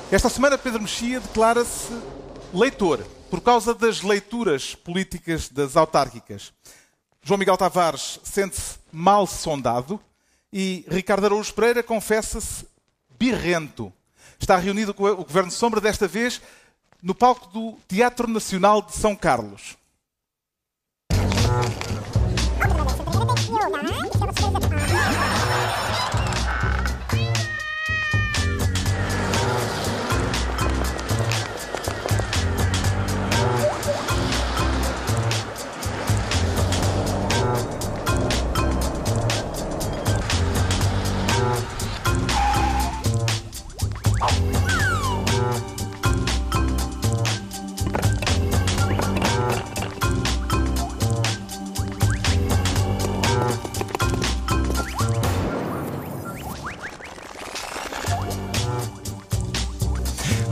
Esta semana Pedro Mexia declara-se leitor, por causa das leituras políticas das autárquicas. João Miguel Tavares sente-se mal sondado e Ricardo Araújo Pereira confessa-se birrento. Está reunido com o Governo Sombra, desta vez no palco do Teatro Nacional de São Carlos.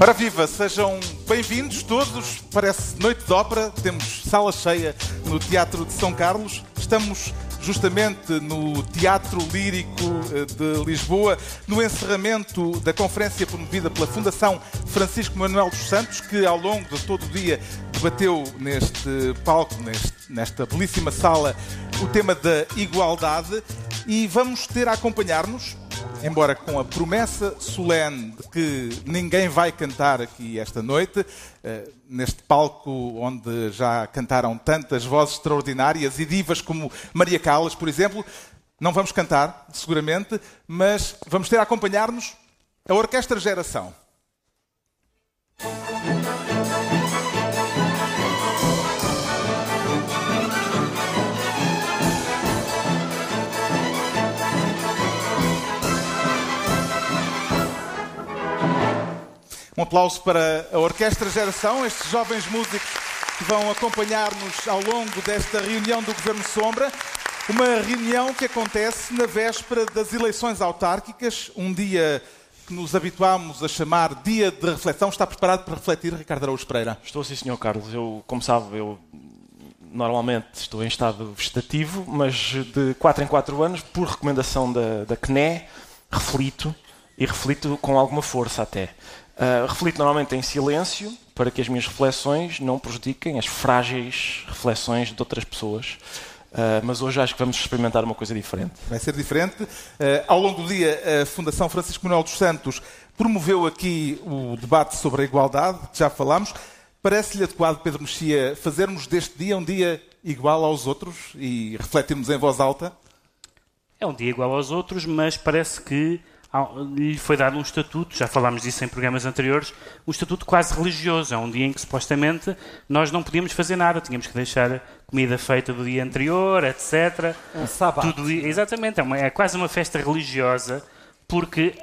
Ora viva, sejam bem-vindos todos, parece noite de ópera, temos sala cheia no Teatro de São Carlos, estamos justamente no Teatro Lírico de Lisboa, no encerramento da conferência promovida pela Fundação Francisco Manuel dos Santos, que ao longo de todo o dia debateu neste palco, nesta belíssima sala, o tema da igualdade, e vamos ter a acompanhar-nos, embora com a promessa solene de que ninguém vai cantar aqui esta noite, neste palco onde já cantaram tantas vozes extraordinárias e divas como Maria Callas, por exemplo, não vamos cantar, seguramente, mas vamos ter a acompanhar-nos a Orquestra Geração. Um aplauso para a Orquestra Geração, estes jovens músicos que vão acompanhar-nos ao longo desta reunião do Governo Sombra. Uma reunião que acontece na véspera das eleições autárquicas, um dia que nos habituámos a chamar Dia de Reflexão. Está preparado para refletir, Ricardo Araújo Pereira? Estou sim, Sr. Carlos. Como sabe, eu normalmente estou em estado vegetativo, mas de 4 em 4 anos, por recomendação da CNE, reflito com alguma força até. Reflito normalmente em silêncio para que as minhas reflexões não prejudiquem as frágeis reflexões de outras pessoas. Mas hoje acho que vamos experimentar uma coisa diferente. Vai ser diferente. Ao longo do dia, a Fundação Francisco Manuel dos Santos promoveu aqui o debate sobre a igualdade, que já falámos. Parece-lhe adequado, Pedro Mexia, fazermos deste dia um dia igual aos outros e refletirmos em voz alta? É um dia igual aos outros, mas parece que lhe foi dado um estatuto, já falámos disso em programas anteriores, um estatuto quase religioso. É um dia em que supostamente nós não podíamos fazer nada, tínhamos que deixar a comida feita do dia anterior, etc. Um sábado. Exatamente, é quase uma festa religiosa, porque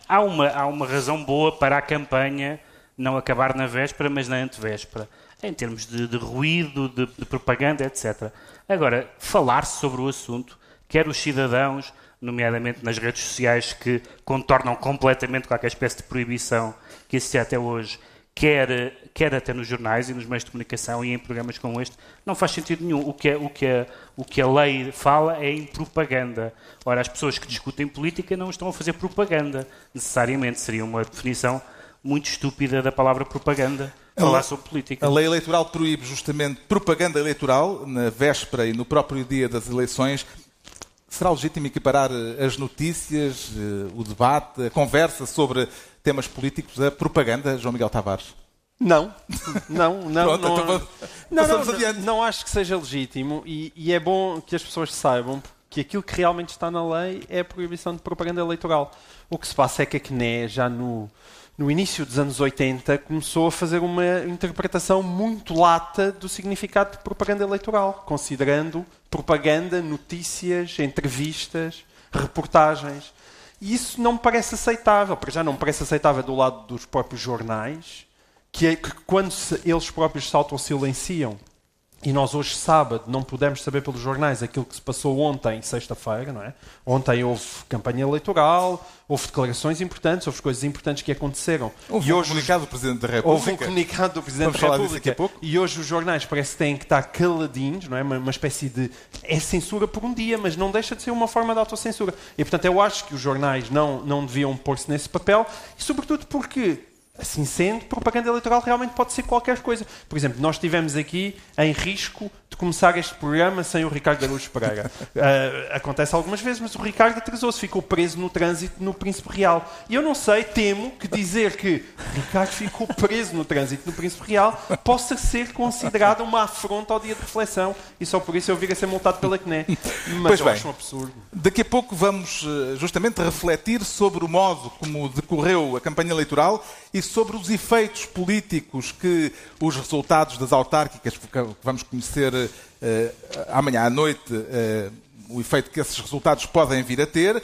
há uma razão boa para a campanha não acabar na véspera, mas na antevéspera, em termos de ruído, de propaganda, etc. Agora, falar-se sobre o assunto, quer os cidadãos, nomeadamente nas redes sociais, que contornam completamente qualquer espécie de proibição que existia até hoje, quer até nos jornais e nos meios de comunicação e em programas como este, não faz sentido nenhum. O que a lei fala é em propaganda. Ora, as pessoas que discutem política não estão a fazer propaganda, necessariamente. Seria uma definição muito estúpida da palavra propaganda, falar sobre política. A lei eleitoral proíbe justamente propaganda eleitoral na véspera e no próprio dia das eleições. Será legítimo equiparar as notícias, o debate, a conversa sobre temas políticos a propaganda, João Miguel Tavares? Não, Pronto, não acho que seja legítimo e é bom que as pessoas saibam que aquilo que realmente está na lei é a proibição de propaganda eleitoral. O que se passa é que a CNE, já no início dos anos 80, começou a fazer uma interpretação muito lata do significado de propaganda eleitoral, considerando propaganda, notícias, entrevistas, reportagens. E isso não me parece aceitável. Para já não me parece aceitável do lado dos próprios jornais, que quando eles próprios se autossilenciam, e nós hoje, sábado, não pudemos saber pelos jornais aquilo que se passou ontem, sexta-feira, não é? Ontem houve campanha eleitoral, houve declarações importantes, houve coisas importantes que aconteceram. Houve um comunicado do Presidente da República. Houve um comunicado do Presidente da República. Daqui a pouco. E hoje os jornais parece que têm que estar caladinhos, não é? Uma espécie de... É censura por um dia, mas não deixa de ser uma forma de autocensura. E, portanto, eu acho que os jornais não deviam pôr-se nesse papel, e sobretudo porque Assim sendo, propaganda eleitoral realmente pode ser qualquer coisa. Por exemplo, nós estivemos aqui em risco de começar este programa sem o Ricardo Araújo Pereira. Acontece algumas vezes, mas o Ricardo atrasou-se, ficou preso no trânsito no Príncipe Real. E eu não sei, temo que dizer que Ricardo ficou preso no trânsito no Príncipe Real possa ser considerada uma afronta ao dia de reflexão, e só por isso eu vir a ser multado pela CNE. Mas Pois eu bem. acho um absurdo. Daqui a pouco vamos justamente refletir sobre o modo como decorreu a campanha eleitoral e sobre os efeitos políticos que os resultados das autárquicas, que vamos conhecer amanhã à noite, o efeito que esses resultados podem vir a ter.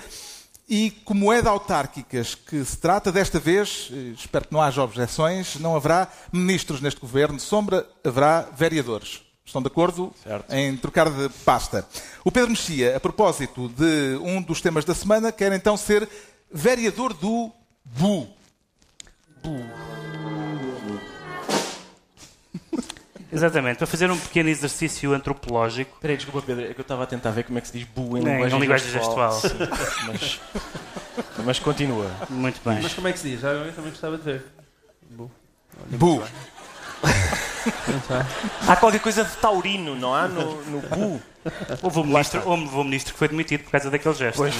E como é de autárquicas que se trata, desta vez, espero que não haja objeções, não haverá ministros neste governo de sombra, haverá vereadores. Estão de acordo em trocar de pasta? O Pedro Mexia, a propósito de um dos temas da semana, quer então ser vereador do BU. Exatamente, para fazer um pequeno exercício antropológico. Espera aí, desculpa, Pedro, é que eu estava a tentar ver como é que se diz bu em Em linguagem gestual. Sim, mas continua. Muito bem. Mas como é que se diz? Já eu também gostava de ver. BU. Há qualquer coisa de taurino, não há? No bu. Houve um ministro que foi demitido por causa daquele gesto. Pois.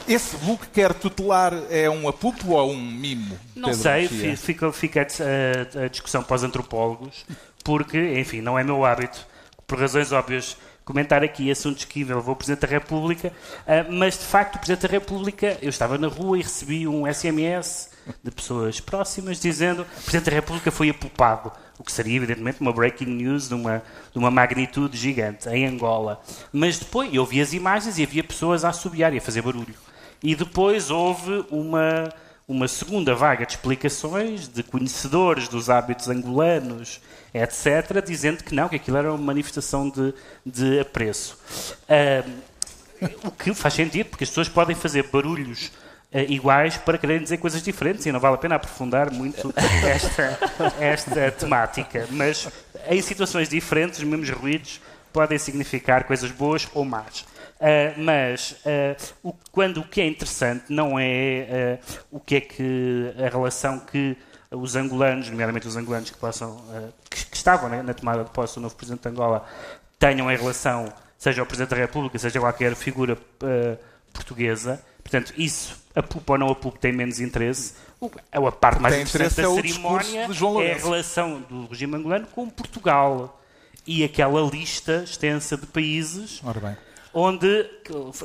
Esse BU que quer tutelar é um apupo ou um mimo? Não Pedro sei, Mexia? fica a discussão para os antropólogos, porque, enfim, não é meu hábito, por razões óbvias, comentar aqui assuntos que envolvem o Presidente da República, mas, de facto, o Presidente da República, eu estava na rua e recebi um SMS de pessoas próximas dizendo que o Presidente da República foi apupado, o que seria, evidentemente, uma breaking news de uma magnitude gigante, em Angola. Mas depois, eu vi as imagens e havia pessoas a assobiar e a fazer barulho. E depois houve uma segunda vaga de explicações de conhecedores dos hábitos angolanos, etc., dizendo que não, que aquilo era uma manifestação de apreço. O que faz sentido, porque as pessoas podem fazer barulhos iguais para quererem dizer coisas diferentes e não vale a pena aprofundar muito esta temática. Mas em situações diferentes, os mesmos ruídos podem significar coisas boas ou más. O que é interessante não é o que é que a relação que os angolanos, nomeadamente os angolanos que estavam na tomada de posse do novo Presidente de Angola, tenham em relação, seja ao Presidente da República, seja qualquer figura portuguesa. Portanto, isso, apupa ou não apupa, tem menos interesse. A parte mais interessante da cerimónia é a relação do regime angolano com Portugal e aquela lista extensa de países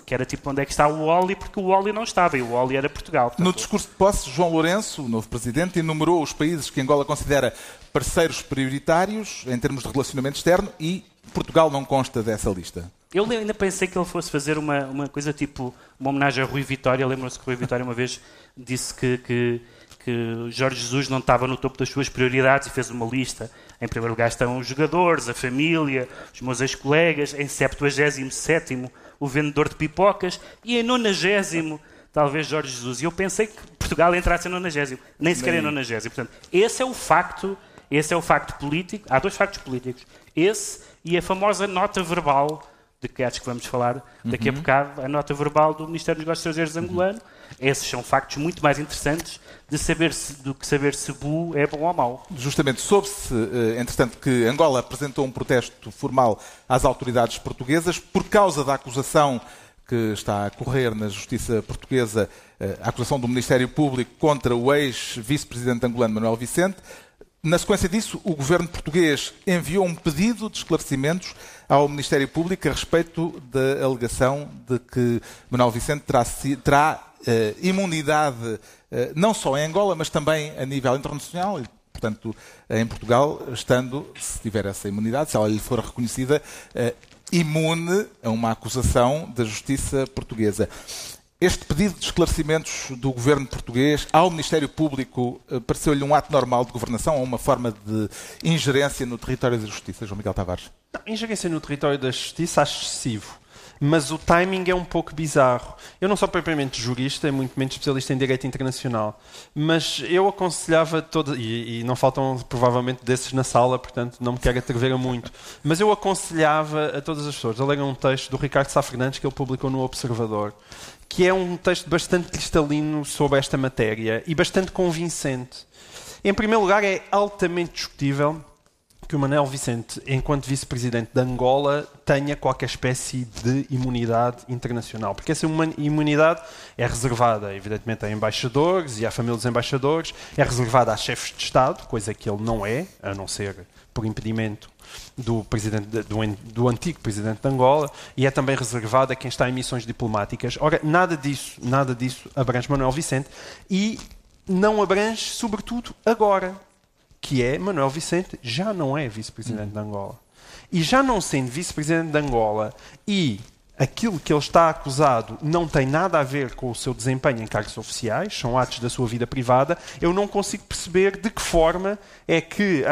que era tipo onde é que está o Oli, porque o Oli não estava e o Oli era Portugal. Portanto, no discurso de posse, João Lourenço, o novo presidente, enumerou os países que Angola considera parceiros prioritários em termos de relacionamento externo e Portugal não consta dessa lista. Eu ainda pensei que ele fosse fazer uma coisa tipo uma homenagem a Rui Vitória. Lembram-se que Rui Vitória uma vez disse que Jorge Jesus não estava no topo das suas prioridades e fez uma lista. Em primeiro lugar estão os jogadores, a família, os meus ex-colegas. Em 77º, o vendedor de pipocas. E em 90º, talvez Jorge Jesus. E eu pensei que Portugal entrasse em 90º. Nem sequer em 90º. Portanto, esse é o facto político. Há dois factos políticos. Esse e a famosa nota verbal, de que acho que vamos falar daqui a bocado, a nota verbal do Ministério dos Negócios Estrangeiros angolano. Esses são factos muito mais interessantes do que saber se Bu é bom ou mau. Justamente, soube-se, entretanto, que Angola apresentou um protesto formal às autoridades portuguesas por causa da acusação que está a correr na justiça portuguesa, a acusação do Ministério Público contra o ex-vice-presidente angolano Manuel Vicente. Na sequência disso, o governo português enviou um pedido de esclarecimentos ao Ministério Público a respeito da alegação de que Manuel Vicente terá imunidade não só em Angola, mas também a nível internacional e, portanto, em Portugal, estando, se tiver essa imunidade, se ela lhe for reconhecida, imune a uma acusação da justiça portuguesa. Este pedido de esclarecimentos do governo português ao Ministério Público pareceu-lhe um ato normal de governação ou uma forma de ingerência no território da justiça, João Miguel Tavares? Não, ingerência no território da justiça acho excessivo. mas o timing é um pouco bizarro. Eu não sou propriamente jurista, muito menos especialista em direito internacional, mas eu aconselhava todos, e não faltam provavelmente desses na sala, portanto não me quero atrever a muito, mas eu aconselhava a todas as pessoas a lerem um texto do Ricardo Sá Fernandes que ele publicou no Observador, que é um texto bastante cristalino sobre esta matéria e bastante convincente. Em primeiro lugar, é altamente discutível que o Manuel Vicente, enquanto vice-presidente de Angola, tenha qualquer espécie de imunidade internacional. Porque essa imunidade é reservada, evidentemente, a embaixadores e à família dos embaixadores, é reservada a chefes de Estado, coisa que ele não é, a não ser por impedimento do antigo presidente de Angola, e é também reservada a quem está em missões diplomáticas. Ora, nada disso abrange Manuel Vicente e não abrange, sobretudo, agora, que é Manuel Vicente já não é vice-presidente de Angola. E já não sendo vice-presidente de Angola e aquilo que ele está acusado não tem nada a ver com o seu desempenho em cargos oficiais, são atos da sua vida privada, eu não consigo perceber de que forma é que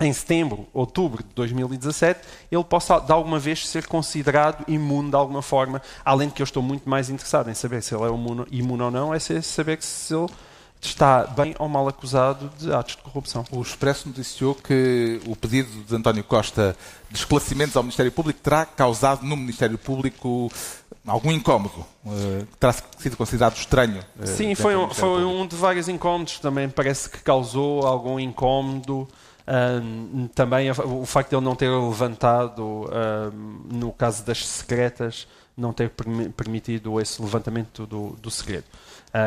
em setembro, outubro de 2017, ele possa de alguma vez ser considerado imune de alguma forma, além de que eu estou muito mais interessado em saber se ele é imune ou não, é saber se ele está bem ou mal acusado de atos de corrupção. O Expresso noticiou que o pedido de António Costa de esclarecimentos ao Ministério Público terá causado no Ministério Público algum incómodo, terá sido considerado estranho. Sim, foi um de vários incómodos, também parece que causou algum incómodo. Também o facto de ele não ter levantado, no caso das secretas, não ter permitido esse levantamento do segredo.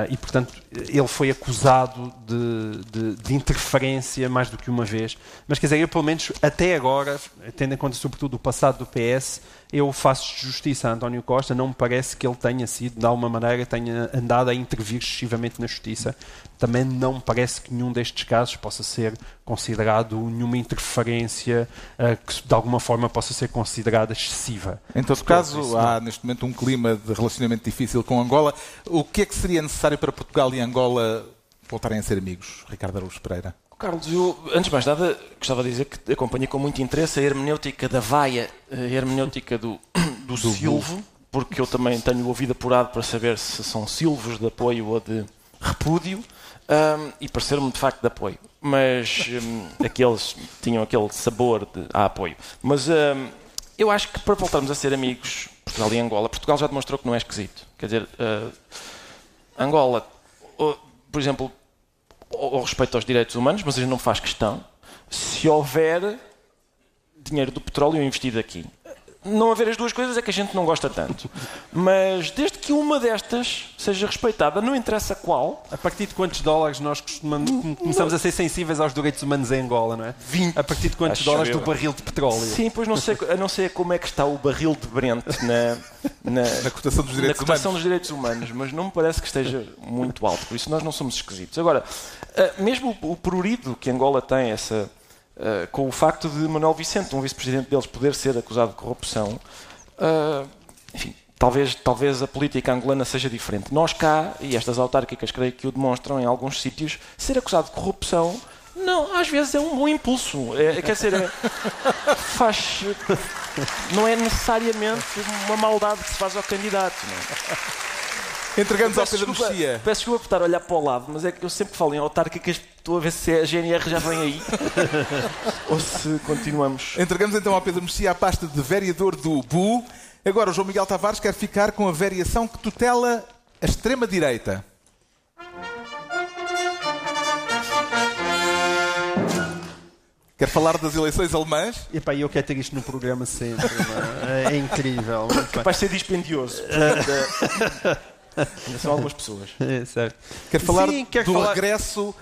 E, portanto, ele foi acusado de interferência mais do que uma vez. Mas, quer dizer, eu, pelo menos, até agora, tendo em conta, sobretudo, o passado do PS, eu faço justiça a António Costa. Não me parece que ele tenha sido, de alguma maneira, tenha andado a intervir excessivamente na justiça. Também não me parece que nenhum destes casos possa ser considerado nenhuma interferência que, de alguma forma, possa ser considerada excessiva. Em todo caso, há, neste momento, um clima de relacionamento difícil com Angola. O que é que seria necessário para Portugal e Angola voltarem a ser amigos, Ricardo Araújo Pereira? Carlos, eu, antes de mais nada, gostava de dizer que acompanhei com muito interesse a hermenêutica da vaia, a hermenêutica do silvo, porque eu também tenho ouvido apurado para saber se são silvos de apoio ou de repúdio, e pareceram-me de facto de apoio. Mas aqueles tinham aquele sabor de apoio. Mas eu acho que para voltarmos a ser amigos, Portugal e Angola, Portugal já demonstrou que não é esquisito. Quer dizer, Angola, por exemplo, ao respeito aos direitos humanos, mas a gente não faz questão, se houver dinheiro do petróleo investido aqui. Não haver as duas coisas é que a gente não gosta tanto. Mas desde que uma destas seja respeitada, não interessa qual. A partir de quantos dólares nós começamos a ser sensíveis aos direitos humanos em Angola, não é? 20. A partir de quantos dólares do barril de petróleo? Sim, pois não sei como é que está o barril de Brent na cotação dos direitos humanos. Mas não me parece que esteja muito alto. Por isso nós não somos esquisitos. Agora, mesmo o prurido que Angola tem, com o facto de Manuel Vicente, um vice-presidente deles, poder ser acusado de corrupção, enfim, talvez a política angolana seja diferente. Nós cá, e estas autárquicas creio que o demonstram em alguns sítios, ser acusado de corrupção, não, às vezes é um bom impulso. Quer dizer, não é necessariamente uma maldade que se faz ao candidato. Não é? Entregamos ao Pedro Mexia. Peço desculpa por estar a olhar para o lado, mas é que eu sempre falo em autárquicas, estou a ver se a GNR já vem aí ou se continuamos. Entregamos então ao Pedro Mexia a pasta de vereador do BU. Agora o João Miguel Tavares quer ficar com a variação que tutela a extrema-direita. Quer falar das eleições alemãs? Epá, eu quero ter isto no programa sempre. É incrível. Vai ser dispendioso. Ainda são algumas pessoas. Certo. Quer falar do regresso,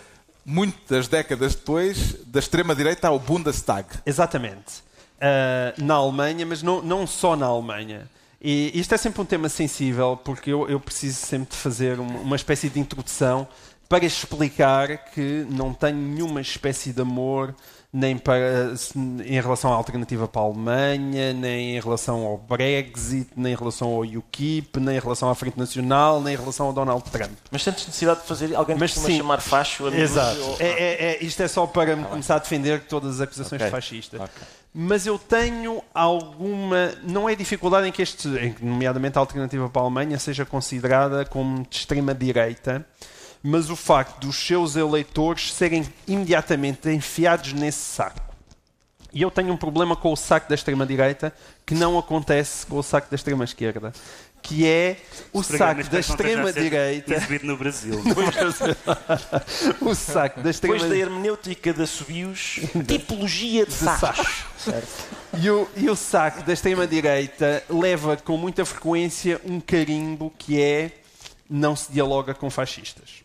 muitas décadas depois, da extrema-direita ao Bundestag. Exatamente. Na Alemanha, mas não só na Alemanha. E isto é sempre um tema sensível, porque eu preciso sempre de fazer uma espécie de introdução para explicar que não tenho nenhuma espécie de amor nem em relação à alternativa para a Alemanha, nem em relação ao Brexit, nem em relação ao UKIP, nem em relação à Frente Nacional, nem em relação ao Donald Trump. Mas sentes necessidade de fazer alguém que costuma chamar facho? Exato. Isto é só para me começar a defender todas as acusações fascistas. Okay. Mas eu tenho alguma... Não é dificuldade em que nomeadamente a alternativa para a Alemanha, seja considerada como de extrema-direita, mas o facto dos seus eleitores serem imediatamente enfiados nesse saco. E eu tenho um problema com o saco da extrema-direita que não acontece com o saco da extrema-esquerda, que é o saco da extrema-direita... exibido no Brasil. O saco da extrema... Depois da hermenêutica de assobios, tipologia de sacos. E o saco da extrema-direita leva com muita frequência um carimbo que é não se dialoga com fascistas.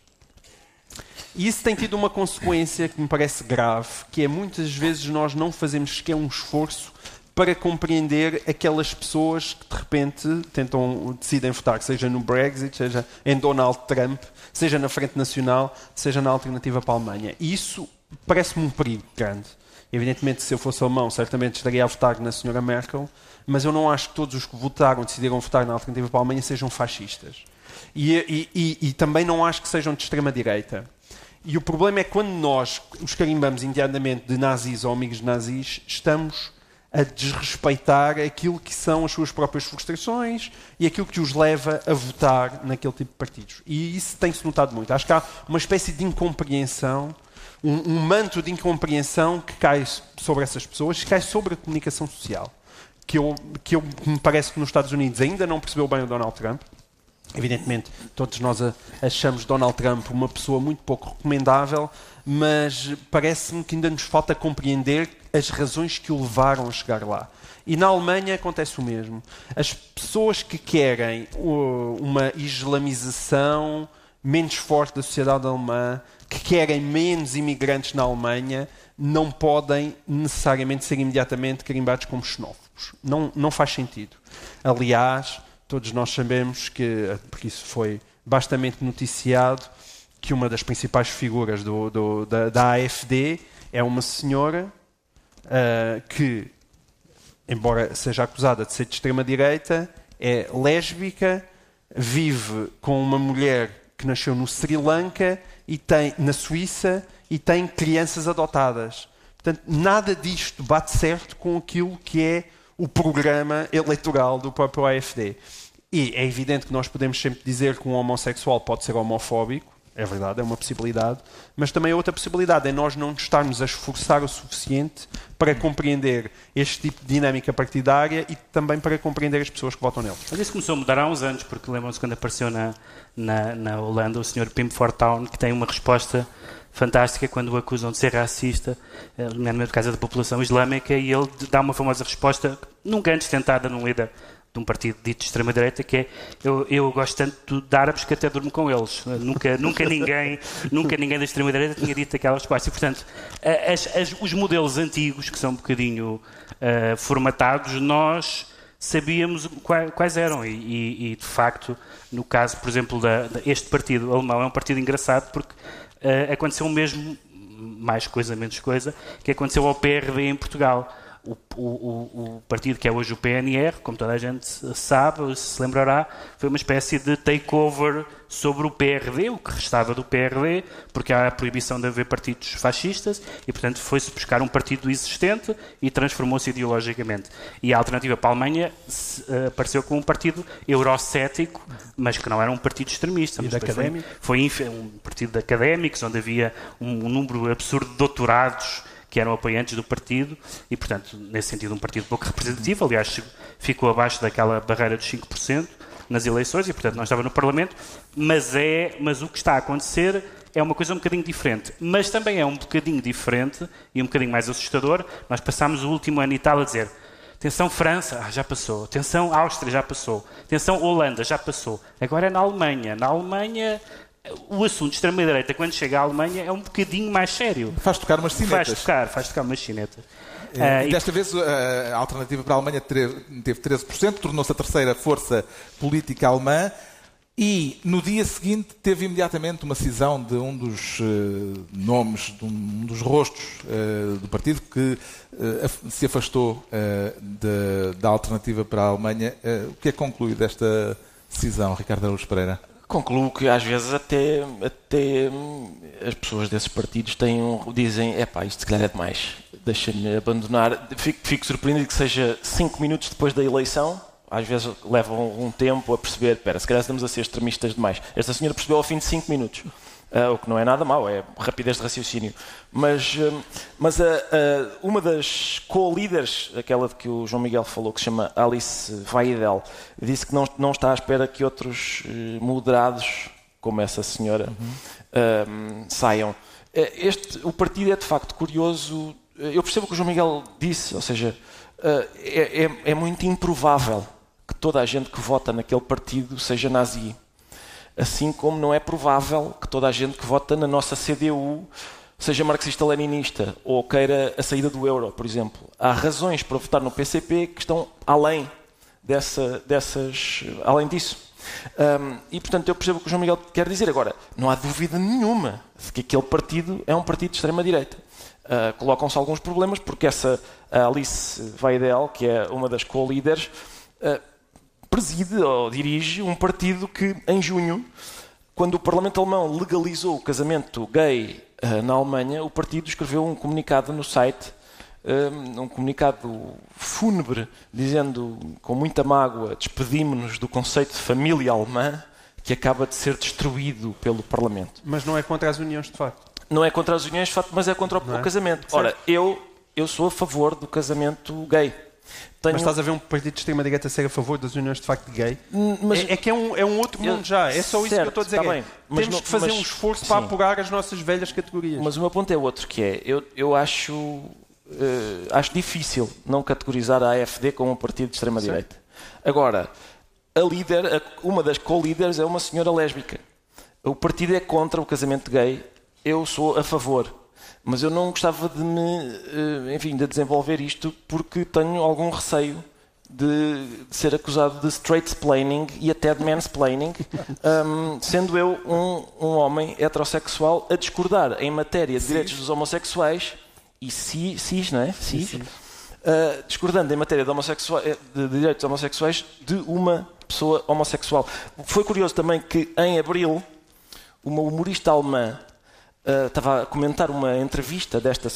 E isso tem tido uma consequência que me parece grave, que é muitas vezes nós não fazemos sequer um esforço para compreender aquelas pessoas que de repente decidem votar, seja no Brexit, seja em Donald Trump, seja na Frente Nacional, seja na alternativa para a Alemanha. E isso parece-me um perigo grande. Evidentemente, se eu fosse alemão, certamente estaria a votar na Sra. Merkel, mas eu não acho que todos os que decidiram votar na alternativa para a Alemanha sejam fascistas. E também não acho que sejam de extrema-direita. E o problema é que quando nós os carimbamos indianamente de nazis ou amigos de nazis, estamos a desrespeitar aquilo que são as suas próprias frustrações e aquilo que os leva a votar naquele tipo de partidos. E isso tem-se notado muito. Acho que há uma espécie de incompreensão, um manto de incompreensão que cai sobre essas pessoas, que cai sobre a comunicação social, que me parece que nos Estados Unidos ainda não percebeu bem o Donald Trump. Evidentemente, todos nós achamos Donald Trump uma pessoa muito pouco recomendável, mas parece-me que ainda nos falta compreender as razões que o levaram a chegar lá. E na Alemanha acontece o mesmo. As pessoas que querem uma islamização menos forte da sociedade alemã, que querem menos imigrantes na Alemanha, não podem necessariamente ser imediatamente carimbados como xenófobos. Não faz sentido. Aliás, todos nós sabemos que, porque isso foi bastante noticiado, que uma das principais figuras da AfD é uma senhora que, embora seja acusada de ser de extrema-direita, é lésbica, vive com uma mulher que nasceu no Sri Lanka, na Suíça, e tem crianças adotadas. Portanto, nada disto bate certo com aquilo que é o programa eleitoral do próprio AfD. E é evidente que nós podemos sempre dizer que um homossexual pode ser homofóbico, é verdade, é uma possibilidade, mas também outra possibilidade é nós não nos estarmos a esforçar o suficiente para compreender este tipo de dinâmica partidária e também para compreender as pessoas que votam neles. Mas isso começou a mudar há uns anos, porque lembram-se quando apareceu na Holanda o Sr. Pim Fortuyn, que tem uma resposta fantástica quando o acusam de ser racista, no caso da população islâmica, e ele dá uma famosa resposta, nunca antes tentada num líder de um partido dito de extrema-direita, que é eu gosto tanto de árabes que até durmo com eles. Nunca ninguém da extrema-direita tinha dito aquela resposta. E, portanto, os modelos antigos, que são um bocadinho formatados, nós sabíamos quais eram. E, de facto, no caso, por exemplo, este partido alemão é um partido engraçado porque aconteceu o mesmo, mais coisa, menos coisa, que aconteceu ao PRD em Portugal. O partido que é hoje o PNR, como toda a gente sabe, se lembrará, foi uma espécie de takeover sobre o PRD, o que restava do PRD, porque há a proibição de haver partidos fascistas e, portanto, foi-se buscar um partido existente e transformou-se ideologicamente. E a alternativa para a Alemanha apareceu com um partido eurocético, mas que não era um partido extremista. Foi um partido de académicos, onde havia um número absurdo de doutorados que eram apoiantes do partido e, portanto, nesse sentido, um partido pouco representativo. Aliás, ficou abaixo daquela barreira dos 5% nas eleições e, portanto, não estava no Parlamento. Mas o que está a acontecer é uma coisa um bocadinho diferente. Mas também é um bocadinho diferente e um bocadinho mais assustador. Nós passámos o último ano e tal a dizer: atenção França, já passou. Atenção Áustria, já passou. Atenção Holanda, já passou. Agora é na Alemanha. Na Alemanha, o assunto de extrema-direita, quando chega à Alemanha, é um bocadinho mais sério. Faz tocar umas cinetas. Faz tocar umas cinetas. Desta vez a alternativa para a Alemanha teve 13%, tornou-se a terceira força política alemã E no dia seguinte teve imediatamente uma cisão de um dos nomes, de um dos rostos do partido que se afastou da alternativa para a Alemanha. O que é que conclui desta cisão, Ricardo Araújo Pereira? Concluo que às vezes até as pessoas desses partidos dizem isto se calhar é demais, deixa-me abandonar. Fico surpreendido que seja 5 minutos depois da eleição. Às vezes levam um tempo a perceber, se calhar estamos a ser extremistas demais. Esta senhora percebeu ao fim de 5 minutos, o que não é nada mau, é rapidez de raciocínio. Mas uma das co-líderes, aquela de que o João Miguel falou, que se chama Alice Weidel, disse que não está à espera que outros moderados, como essa senhora, saiam. O partido é de facto curioso. Eu percebo o que o João Miguel disse, ou seja, é muito improvável que toda a gente que vota naquele partido seja nazi. Assim como não é provável que toda a gente que vota na nossa CDU seja marxista-leninista ou queira a saída do euro, por exemplo. Há razões para votar no PCP que estão além além disso. E, portanto, eu percebo o que o João Miguel quer dizer. Agora, não há dúvida nenhuma de que aquele partido é um partido de extrema-direita. Colocam-se alguns problemas, porque essa Alice Weidel, que é uma das co-líderes, preside ou dirige um partido que, em junho, quando o Parlamento Alemão legalizou o casamento gay na Alemanha, o partido escreveu um comunicado no site, um comunicado fúnebre, dizendo com muita mágoa: despedimos-nos do conceito de família alemã que acaba de ser destruído pelo Parlamento. Mas não é contra as uniões de facto. Não é contra as uniões de facto, mas é contra o casamento. Ora, eu sou a favor do casamento gay. Mas estás a ver um partido de extrema-direita ser a favor das uniões de facto de gay? Mas é um outro mundo já. É só isso que eu estou a dizer. Temos que fazer um esforço para apurar as nossas velhas categorias. Mas o meu ponto é outro, que é, eu acho difícil não categorizar a AfD como um partido de extrema-direita. Agora, uma das co-líderes é uma senhora lésbica. O partido é contra o casamento gay. Eu sou a favor, mas eu não gostava de desenvolver isto porque tenho algum receio de ser acusado de straight-splaining e até de mansplaining, sendo eu um homem heterossexual a discordar em matéria de direitos dos homossexuais e cis, não é? Cis. Discordando em matéria de direitos homossexuais de uma pessoa homossexual. Foi curioso também que em abril uma humorista alemã estava a comentar uma entrevista desta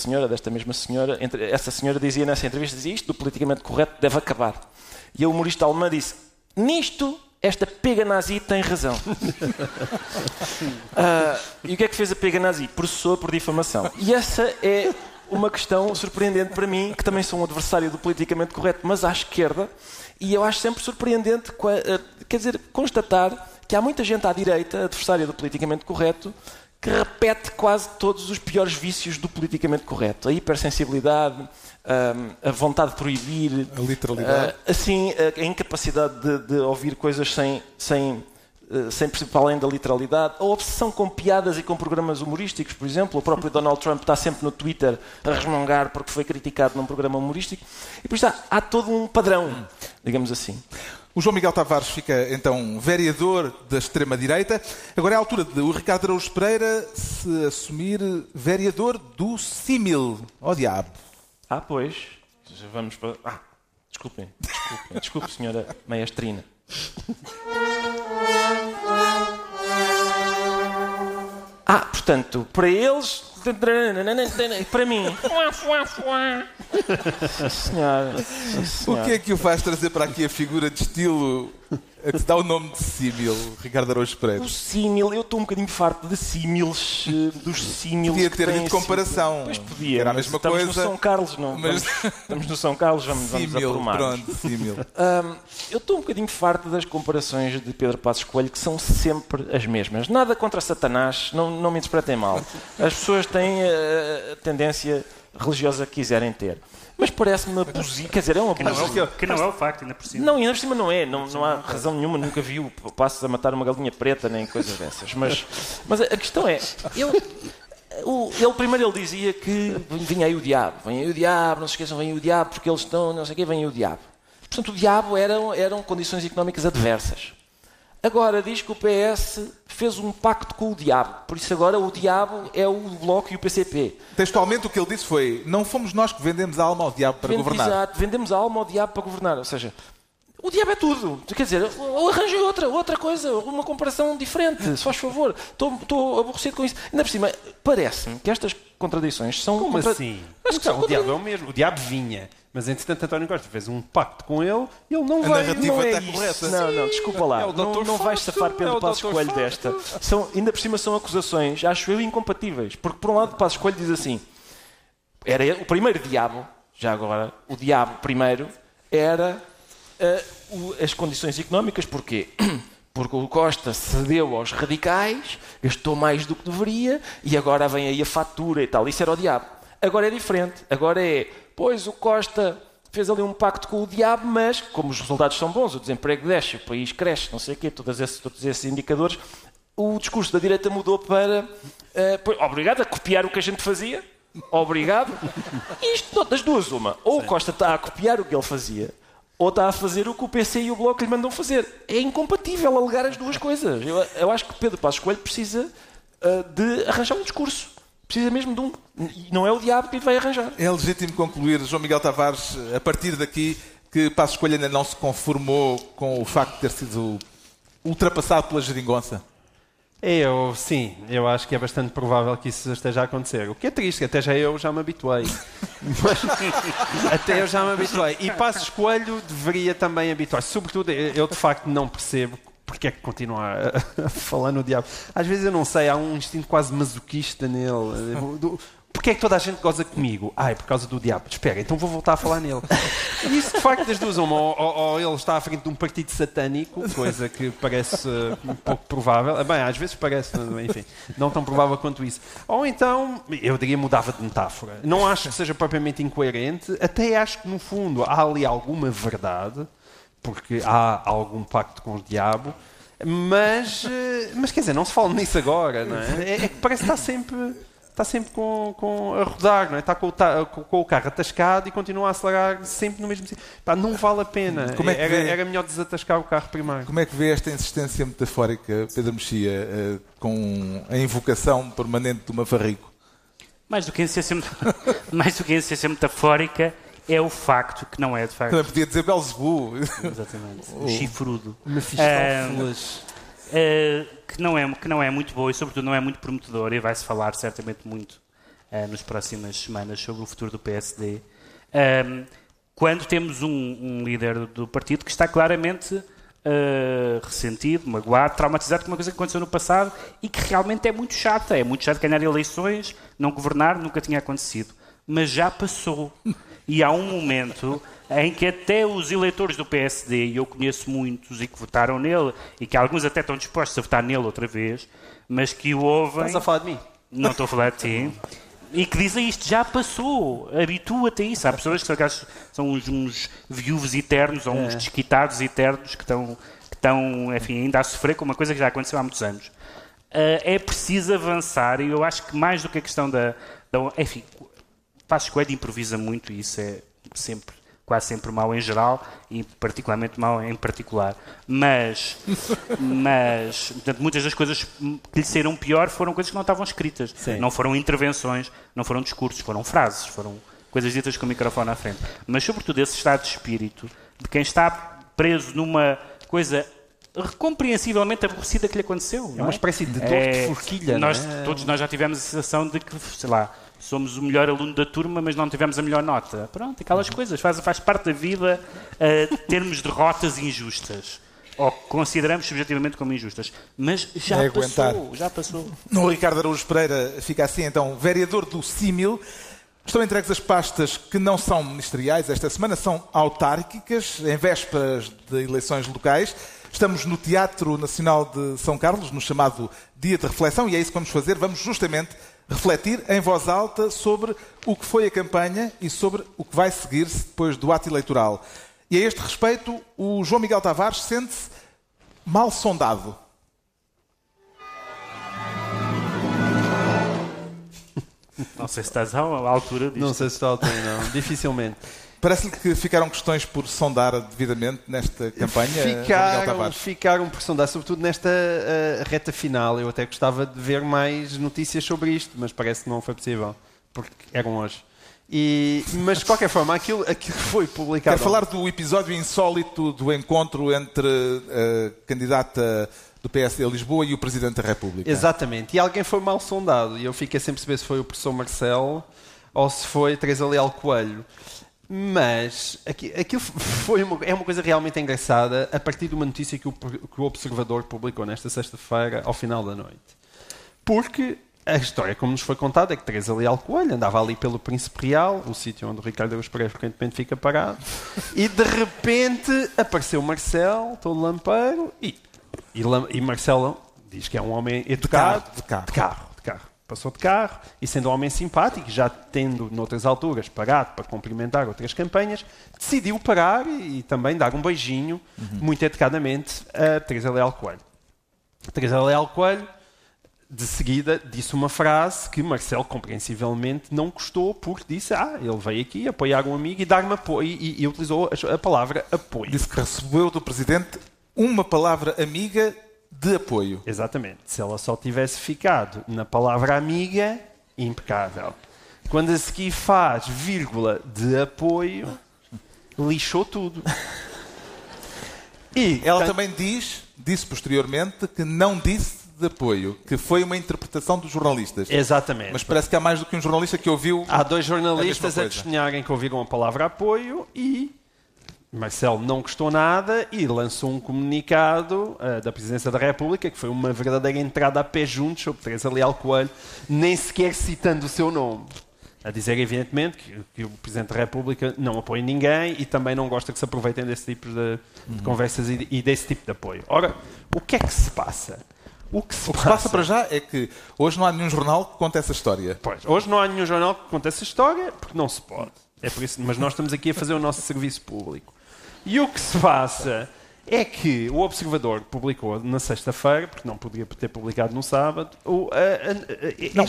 mesma senhora. Essa senhora dizia nessa entrevista, isto do politicamente correto deve acabar. E a humorista alemã disse: nisto, esta pega nazi tem razão. E o que é que fez a pega nazi? Processou por difamação. E essa é uma questão surpreendente para mim, que também sou um adversário do politicamente correto, mas à esquerda, e eu acho sempre surpreendente, constatar que há muita gente à direita, adversária do politicamente correto, que repete quase todos os piores vícios do politicamente correto. A hipersensibilidade, a vontade de proibir, a literalidade, a incapacidade de ouvir coisas sem perceber para além da literalidade, a obsessão com piadas e com programas humorísticos, por exemplo. O próprio Donald Trump está sempre no Twitter a resmungar porque foi criticado num programa humorístico. E por isso há todo um padrão, digamos assim. O João Miguel Tavares fica, então, vereador da extrema-direita. Agora é a altura de o Ricardo Araújo Pereira se assumir vereador do símil. Ó diabo. Pois. Vamos para... Desculpe, senhora maestrina. Portanto, para eles... Para mim... Senhora. O que é que o faz trazer para aqui a figura de estilo a que se dá o nome de símil, Ricardo Araújo Pereira? O símil, eu estou um bocadinho farto de símils, dos símils. Podia ter havido comparação. Pois podia. Era a mesma estamos coisa. No São Carlos, não? Mas... Estamos no São Carlos, vamos aprumar. Pronto, símil. Eu estou um bocadinho farto das comparações de Pedro Passos Coelho, que são sempre as mesmas. Nada contra Satanás, não me interpretem mal. As pessoas têm a tendência religiosa que quiserem ter. Mas parece-me abusivo, quer dizer, é um abuso. Que não é o facto, ainda por cima. Não, ainda por cima não é. Não há razão nenhuma, nunca vi o Passos a matar uma galinha preta, nem coisas dessas. Mas a questão é, ele dizia que vinha aí o diabo, não se esqueçam, vem aí o diabo, porque eles estão, não sei o quê, vem aí o diabo. Portanto, o diabo eram condições económicas adversas. Agora diz que o PS fez um pacto com o diabo. Por isso agora o diabo é o Bloco e o PCP. Textualmente o que ele disse foi: não fomos nós que vendemos a alma ao diabo para governar. Exato, vendemos a alma ao diabo para governar. Ou seja, o diabo é tudo. Quer dizer, ou arranjem outra coisa, uma comparação diferente, se faz favor. Estou aborrecido com isso. Ainda por cima, parece-me que estas contradições são... Como assim? Acho que Então, o diabo é o mesmo. O diabo vinha. Mas, entretanto, António Costa fez um pacto com ele e ele não vai... A narrativa não é está isso. correta. Não, desculpa lá. É o Dr. Não vais Fausto, safar Pedro é o Passos Dr. Coelho Fausto. desta. Ainda por cima são acusações, acho eu, incompatíveis. Porque, por um lado, Passos Coelho diz assim, era o primeiro diabo, já agora, o diabo primeiro, era as condições económicas. Porquê? Porque o Costa cedeu aos radicais, gastou mais do que deveria e agora vem aí a fatura e tal. Isso era o diabo. Agora é diferente. Agora é, pois o Costa fez ali um pacto com o diabo, mas como os resultados são bons, o desemprego desce, o país cresce, não sei o quê, todos esses indicadores, o discurso da direita mudou para obrigado a copiar o que a gente fazia. Obrigado. Isto, das duas, uma. Ou o Costa está a copiar o que ele fazia, ou está a fazer o que o PC e o Bloco lhe mandam fazer. É incompatível alegar as duas coisas. Eu acho que Pedro Passos Coelho precisa de arranjar um discurso. Precisa mesmo de um. E não é o diabo que lhe vai arranjar. É legítimo concluir, João Miguel Tavares, a partir daqui, que Passos Coelho ainda não se conformou com o facto de ter sido ultrapassado pela geringonça? Sim, eu acho que é bastante provável que isso esteja a acontecer. O que é triste, até eu já me habituei. Até eu já me habituei. E Passos Coelho deveria também habituar-se. Sobretudo, eu de facto não percebo porque é que continua a falar no diabo. Às vezes eu não sei, há um instinto quase masoquista nele. Porquê é que toda a gente goza comigo? É por causa do diabo. Espera, então vou voltar a falar nele. E isso, de facto, das duas, ou ele está à frente de um partido satânico, coisa que parece um pouco provável. Bem, às vezes parece, enfim, não tão provável quanto isso. Ou então, eu diria, mudava de metáfora. Não acho que seja propriamente incoerente, até acho que, no fundo, há ali alguma verdade, porque há algum pacto com o diabo, mas quer dizer, não se fala nisso agora, não é? É que parece que está sempre a rodar, não é? Está com o carro atascado e continua a acelerar sempre no mesmo sítio. Não vale a pena. Era melhor desatascar o carro primeiro. Como é que vê esta insistência metafórica, Pedro Mexia, com a invocação permanente do Mafarrico? Mais do que a insistência metafórica, é o facto que não é, de facto. Também podia dizer Belzebu. Exatamente. O chifrudo. Que não é muito boa e, sobretudo, não é muito prometedor, e vai-se falar certamente muito nas próximas semanas sobre o futuro do PSD, quando temos um líder do partido que está claramente ressentido, magoado, traumatizado com uma coisa que aconteceu no passado e que realmente é muito chata. É muito chato ganhar eleições, não governar, nunca tinha acontecido. Mas já passou. E há um momento em que até os eleitores do PSD, e eu conheço muitos e que votaram nele, e que alguns até estão dispostos a votar nele outra vez, mas que o ouvem... Estás a falar de mim? Não estou a falar de ti. E que dizem isto, já passou, habitua-te a isso. Há pessoas que são uns viúvos eternos, ou uns desquitados eternos, que estão, enfim, ainda a sofrer com uma coisa que já aconteceu há muitos anos. É preciso avançar, e eu acho que mais do que a questão enfim, Passos Coelho improvisa muito, e isso é quase sempre mau em geral e particularmente mau em particular. Mas portanto, muitas das coisas que lhe saíram pior foram coisas que não estavam escritas. Sim. Não foram intervenções, não foram discursos, foram frases, foram coisas ditas com o microfone à frente. Mas, sobretudo, esse estado de espírito de quem está preso numa coisa compreensivelmente aborrecida que lhe aconteceu. É uma espécie de dor de forquilha. Todos nós já tivemos a sensação de que, sei lá, somos o melhor aluno da turma, mas não tivemos a melhor nota. Pronto, aquelas coisas. Faz parte da vida termos derrotas injustas. Ou consideramos subjetivamente como injustas. Mas já passou. No Ricardo Araújo Pereira fica assim, então, vereador do Símil. Estão entregues as pastas que não são ministeriais esta semana, são autárquicas, em vésperas de eleições locais. Estamos no Teatro Nacional de São Carlos, no chamado Dia de Reflexão, e é isso que vamos fazer. Vamos justamente refletir em voz alta sobre o que foi a campanha e sobre o que vai seguir-se depois do ato eleitoral. E a este respeito, o João Miguel Tavares sente-se mal sondado. Não sei se estás à altura disto. Não sei se está à altura, não. Dificilmente. Parece-lhe que ficaram questões por sondar devidamente nesta campanha? Ficaram por sondar, sobretudo nesta reta final. Eu até gostava de ver mais notícias sobre isto, mas parece que não foi possível, porque eram hoje. Mas de qualquer forma, aquilo foi publicado. Quero falar do episódio insólito do encontro entre a candidata do PSD a Lisboa e o Presidente da República. Exatamente, e alguém foi mal sondado, e eu fiquei sem perceber se foi o professor Marcelo ou se foi Teresa Leal Coelho. Mas aquilo é uma coisa realmente engraçada a partir de uma notícia que o Observador publicou nesta sexta-feira ao final da noite. Porque a história, como nos foi contada, é que Teresa Leal Coelho andava ali pelo Príncipe Real, o sítio onde o Ricardo Araújo Pereira frequentemente fica parado, e de repente apareceu Marcelo, todo lampeiro, e Marcelo diz que é um homem educado. De carro. Passou de carro e, sendo um homem simpático, já tendo, noutras alturas, parado para cumprimentar outras campanhas, decidiu parar e também dar um beijinho, muito educadamente, a Teresa Leal Coelho. Teresa Leal Coelho, de seguida, disse uma frase que Marcelo, compreensivelmente, não gostou, porque disse, ele veio aqui apoiar um amigo e dar-me apoio, e utilizou a palavra apoio. Disse que recebeu do Presidente uma palavra amiga de apoio. Exatamente. Se ela só tivesse ficado na palavra amiga, impecável. Quando a seguir faz vírgula de apoio, lixou tudo. E ela também disse posteriormente que não disse de apoio, que foi uma interpretação dos jornalistas. Exatamente. Mas parece que há mais do que um jornalista que ouviu. Há dois jornalistas a testemunharem que ouviram a palavra apoio e Marcelo não gostou nada e lançou um comunicado da Presidência da República, que foi uma verdadeira entrada a pé juntos sobre Teresa Leal Coelho, nem sequer citando o seu nome. A dizer, evidentemente, que o Presidente da República não apoia ninguém e também não gosta que se aproveitem desse tipo de conversas e desse tipo de apoio. Ora, o que é que se passa? O que se passa para já é que hoje não há nenhum jornal que conte essa história. Pois, hoje não há nenhum jornal que conte essa história, porque não se pode. É por isso, mas nós estamos aqui a fazer o nosso serviço público. E o que se passa é que o Observador publicou na sexta-feira, porque não podia ter publicado no sábado,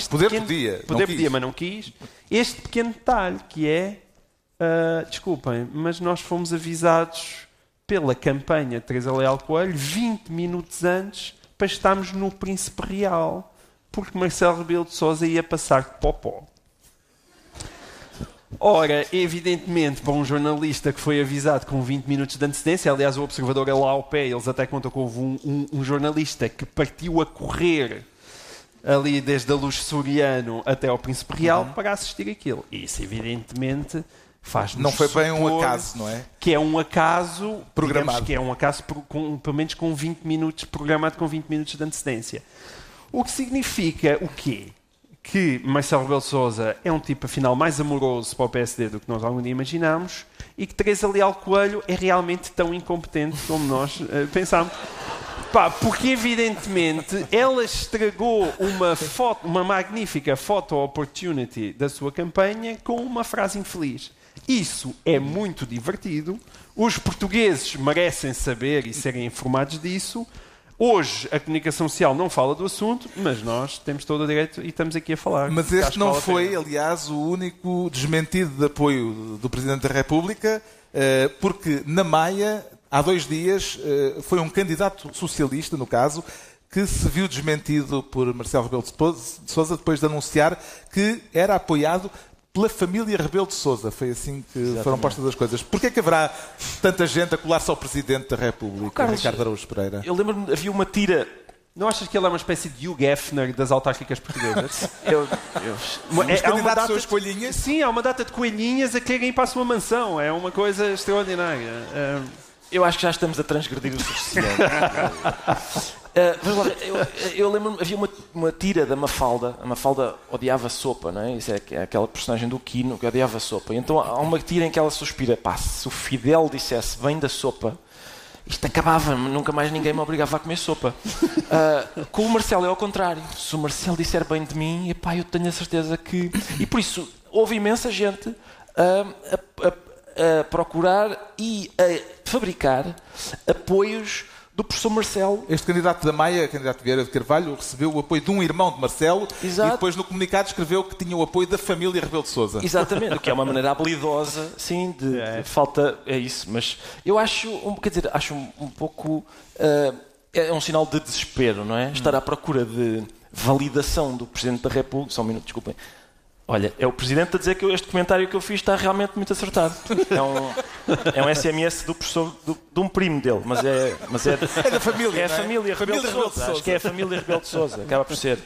podia, mas não quis, este pequeno detalhe que é, desculpem, mas nós fomos avisados pela campanha de Teresa Leal Coelho 20 minutos antes para estarmos no Príncipe Real, porque Marcelo Rebelo de Sousa ia passar de popó. Ora, evidentemente, para um jornalista que foi avisado com 20 minutos de antecedência, aliás, o Observador é lá ao pé, eles até contam que houve um jornalista que partiu a correr ali desde a Luz Soriano até ao Príncipe Real para assistir aquilo. Isso, evidentemente, faz-nos não foi bem um acaso, não é? Que é um acaso programado. Que é um acaso pelo menos com 20 minutos, programado com 20 minutos de antecedência. O que significa o quê? Que Marcelo Rebelo de Sousa é um tipo, afinal, mais amoroso para o PSD do que nós algum dia imaginámos e que Teresa Leal Coelho é realmente tão incompetente como nós pensámos. Porque, evidentemente, ela estragou uma magnífica photo opportunity da sua campanha com uma frase infeliz. Isso é muito divertido. Os portugueses merecem saber e serem informados disso. Hoje a comunicação social não fala do assunto, mas nós temos todo o direito e estamos aqui a falar. Mas este não foi, aliás, o único desmentido de apoio do Presidente da República, porque na Maia, há 2 dias, foi um candidato socialista, no caso, que se viu desmentido por Marcelo Rebelo de Sousa depois de anunciar que era apoiado pela família Rebelo de Sousa. Foi assim que foram postas as coisas. Porquê é que haverá tanta gente a colar-se ao Presidente da República, Carlos, Ricardo Araújo Pereira? Eu lembro-me, havia uma tira... Não achas que ele é uma espécie de Hugh Hefner das autárquicas portuguesas? Os candidatos são as coelhinhas? Sim, há uma data de coelhinhas a quererem ir para a sua mansão. É uma coisa extraordinária. Eu acho que já estamos a transgredir o suficiente. Eu lembro-me, havia uma tira da Mafalda. A Mafalda odiava sopa, não é? Isso é aquela personagem do Quino que odiava sopa. E então há uma tira em que ela suspira: se o Fidel dissesse vem da sopa, isto acabava, nunca mais ninguém me obrigava a comer sopa. Com o Marcelo é ao contrário. Se o Marcelo disser bem de mim, eu tenho a certeza que... E por isso houve imensa gente a procurar e a fabricar apoios do professor Marcelo. Este candidato da Maia, candidato Vieira de Carvalho, recebeu o apoio de um irmão de Marcelo. Exato. E depois no comunicado escreveu que tinha o apoio da família Rebelo de Sousa. Exatamente, o que é uma maneira habilidosa, sim, de falta... É isso, mas eu acho, acho um pouco... é um sinal de desespero, não é? Estar à procura de validação do Presidente da República... Só um minuto, desculpem. Olha, é o Presidente a dizer que este comentário que eu fiz está realmente muito acertado. É um SMS do professor, de um primo dele, mas é da família. É a família Rebelo de Sousa. Acho que é a família Rebelo de Sousa, acaba por ser.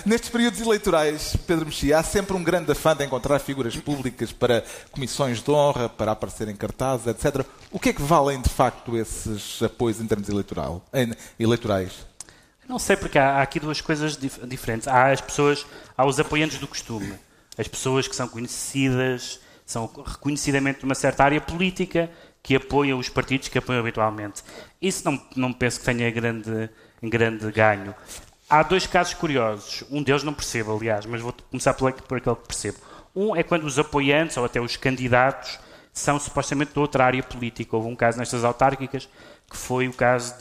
Nestes períodos eleitorais, Pedro Mexia, há sempre um grande afã de encontrar figuras públicas para comissões de honra, para aparecer em cartazes, etc. O que é que valem, de facto, esses apoios em termos eleitorais? Não sei, porque há aqui duas coisas diferentes. Há os apoiantes do costume. As pessoas que são conhecidas, são reconhecidamente de uma certa área política, que apoiam os partidos que apoiam habitualmente. Isso não penso que tenha grande ganho. Há dois casos curiosos. Um deles não percebo, aliás, mas vou começar por aquele que percebo. Um é quando os apoiantes, ou até os candidatos, são supostamente de outra área política. Houve um caso nestas autárquicas, que foi o caso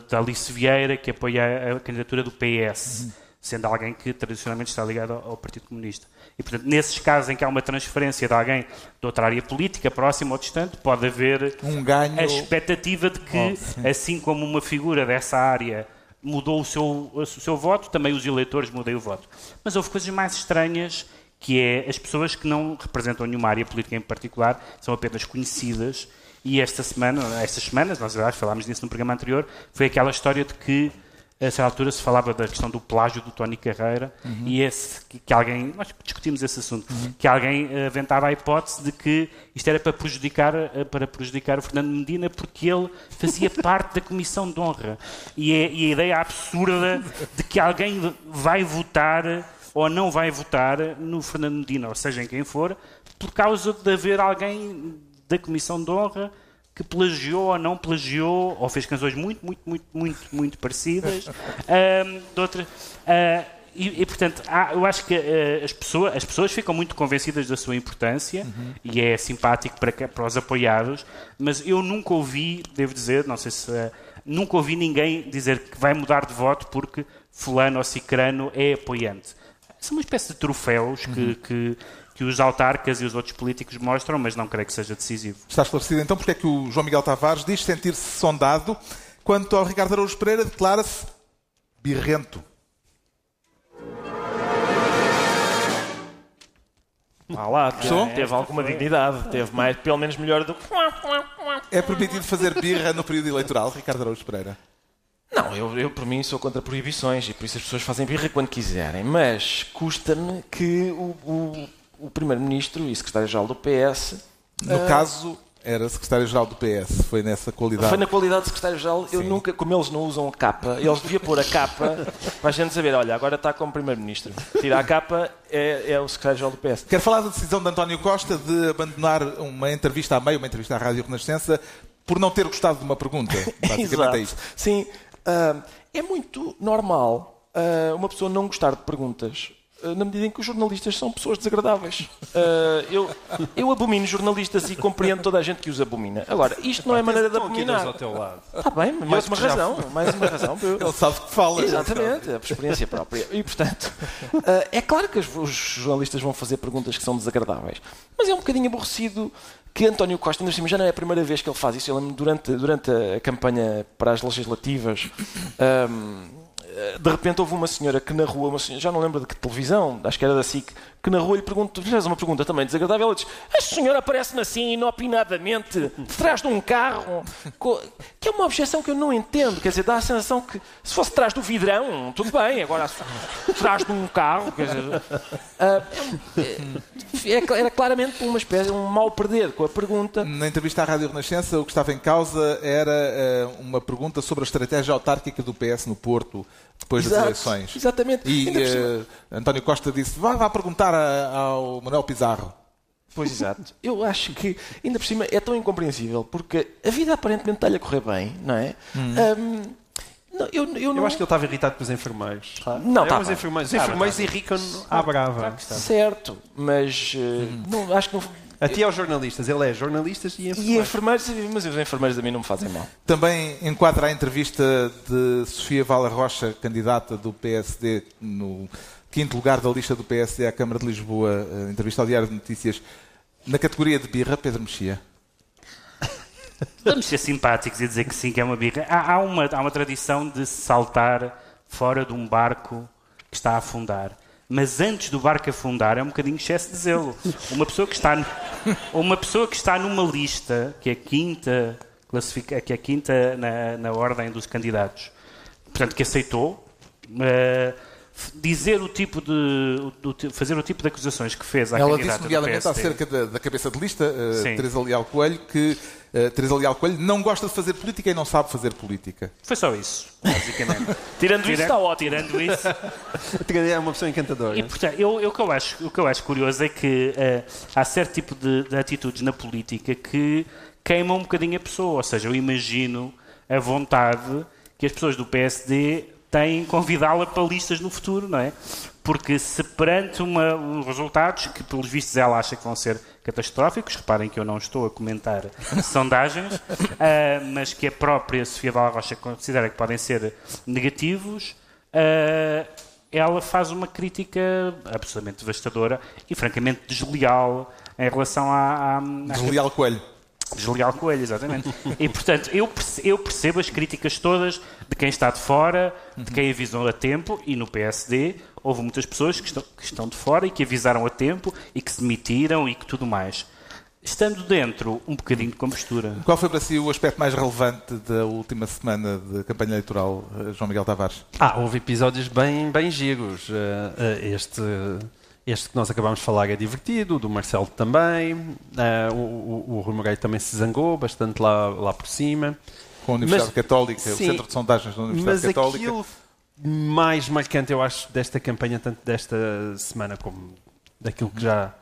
da Alice Vieira, que apoia a candidatura do PS, sendo alguém que tradicionalmente está ligado ao Partido Comunista. E, portanto, nesses casos em que há uma transferência de alguém de outra área política, próxima ou distante, pode haver ganho... a expectativa de que, assim como uma figura dessa área mudou o seu voto, também os eleitores mudem o voto. Mas houve coisas mais estranhas, que é as pessoas que não representam nenhuma área política em particular, são apenas conhecidas. E estas semanas, nós falámos disso no programa anterior, foi aquela história de que, a essa altura, se falava da questão do plágio do Tony Carreira, e que alguém, nós discutimos esse assunto, que alguém aventava a hipótese de que isto era para prejudicar o Fernando Medina, porque ele fazia parte da Comissão de Honra. E a ideia absurda de que alguém vai votar ou não vai votar no Fernando Medina, ou seja, em quem for, por causa de haver alguém da Comissão de Honra que plagiou ou não plagiou, ou fez canções muito parecidas, e portanto, eu acho que as pessoas ficam muito convencidas da sua importância, e é simpático para os apoiados, mas eu nunca ouvi, devo dizer, não sei se... nunca ouvi ninguém dizer que vai mudar de voto porque fulano ou cicrano é apoiante. São uma espécie de troféus que os autarcas e os outros políticos mostram, mas não creio que seja decisivo. Está esclarecido então porque é que o João Miguel Tavares diz sentir-se sondado, quanto ao Ricardo Araújo Pereira declara-se birrento. Teve alguma dignidade, teve mais, pelo menos melhor do que... É permitido fazer birra no período eleitoral, Ricardo Araújo Pereira? Não, eu por mim sou contra proibições e por isso as pessoas fazem birra quando quiserem, mas custa-me que o Primeiro-Ministro e Secretário-Geral do PS... No caso, era Secretário-Geral do PS, foi nessa qualidade. Foi na qualidade de Secretário-Geral, eu nunca, como eles não usam a capa, eles deviam pôr a capa para a gente saber, olha, agora está como Primeiro-Ministro. Tira a capa, é o Secretário-Geral do PS. Quero falar da decisão de António Costa de abandonar uma entrevista à meio, uma entrevista à Rádio Renascença, por não ter gostado de uma pergunta. Basicamente Exato. É isto. Sim, é muito normal uma pessoa não gostar de perguntas, na medida em que os jornalistas são pessoas desagradáveis. Eu abomino jornalistas e compreendo toda a gente que os abomina. Agora, isto não é maneira de abominar. Ao teu lado. Está bem, mais uma razão. Ele sabe que fala. Exatamente, por experiência própria. E, portanto, é claro que os jornalistas vão fazer perguntas que são desagradáveis. Mas é um bocadinho aborrecido que António Costa, ainda por cima, já não é a primeira vez que ele faz isso. Eu lembro durante a campanha para as legislativas, de repente houve uma senhora que na rua, já não lembro de que televisão, acho que era da SIC, que na rua lhe fez uma pergunta também desagradável. Ela diz: a senhora aparece-me assim, inopinadamente, de trás de um carro, que é uma objeção que eu não entendo. Quer dizer, dá a sensação que se fosse atrás do vidrão, tudo bem, agora atrás de um carro, quer dizer, era claramente uma espécie, um mal perder com a pergunta. Na entrevista à Rádio Renascença, o que estava em causa era uma pergunta sobre a estratégia autárquica do PS no Porto, depois das eleições. Exatamente. E António Costa disse: vá perguntar ao Manuel Pizarro. Pois, exato. Eu acho que, ainda por cima, é tão incompreensível, porque a vida aparentemente está-lhe a correr bem, não é? Eu acho que ele estava irritado com os enfermeiros. Não, os enfermeiros irritam-no à brava. Certo, mas acho que A ti aos jornalistas. Ele é jornalistas e enfermeiros. E enfermeiros, mas os enfermeiros a mim não me fazem mal. Também enquadra a entrevista de Sofia Vala Rocha, candidata do PSD, no 5º lugar da lista do PSD à Câmara de Lisboa, entrevista ao Diário de Notícias, na categoria de birra, Pedro Mexia. Vamos ser simpáticos e dizer que sim, que é uma birra. Há uma tradição de saltar fora de um barco que está a afundar. Mas antes do barco afundar é um bocadinho excesso de zelo. Uma pessoa que está numa lista, que é a quinta na ordem dos candidatos, portanto, que aceitou, fazer o tipo de acusações que fez à Ela candidata disse, nomeadamente, do PSD. acerca da cabeça de lista, Teresa Leal Coelho, que Teresa Leal Coelho não gosta de fazer política e não sabe fazer política. Foi só isso, basicamente. Tirando isso, está ótimo. Tirando isso. É uma pessoa encantadora. E, portanto, o que eu acho curioso é que há certo tipo de atitudes na política que queimam um bocadinho a pessoa. Ou seja, eu imagino a vontade que as pessoas do PSD têm convidá-la para listas no futuro, não é? Porque se perante uns resultados que, pelos vistos, ela acha que vão ser catastróficos, reparem que eu não estou a comentar sondagens, mas que a própria Sofia Vala Rocha considera que podem ser negativos, ela faz uma crítica absolutamente devastadora e, francamente, desleal em relação à Desleal Coelho. Desleal Coelho, exatamente. E, portanto, eu percebo as críticas todas de quem está de fora, de quem avisou a tempo, e no PSD houve muitas pessoas que estão de fora e que avisaram a tempo e que se demitiram e que tudo mais. Estando dentro, um bocadinho de compostura. Qual foi para si o aspecto mais relevante da última semana de campanha eleitoral, João Miguel Tavares? Houve episódios bem giros. Este que nós acabámos de falar é divertido, o do Marcelo também, o Rui Moreira também se zangou bastante lá por cima. Com a Universidade Católica, sim, o Centro de Sondagens da Universidade Católica. Mas aquilo mais marcante, eu acho, desta campanha, tanto desta semana como daquilo que já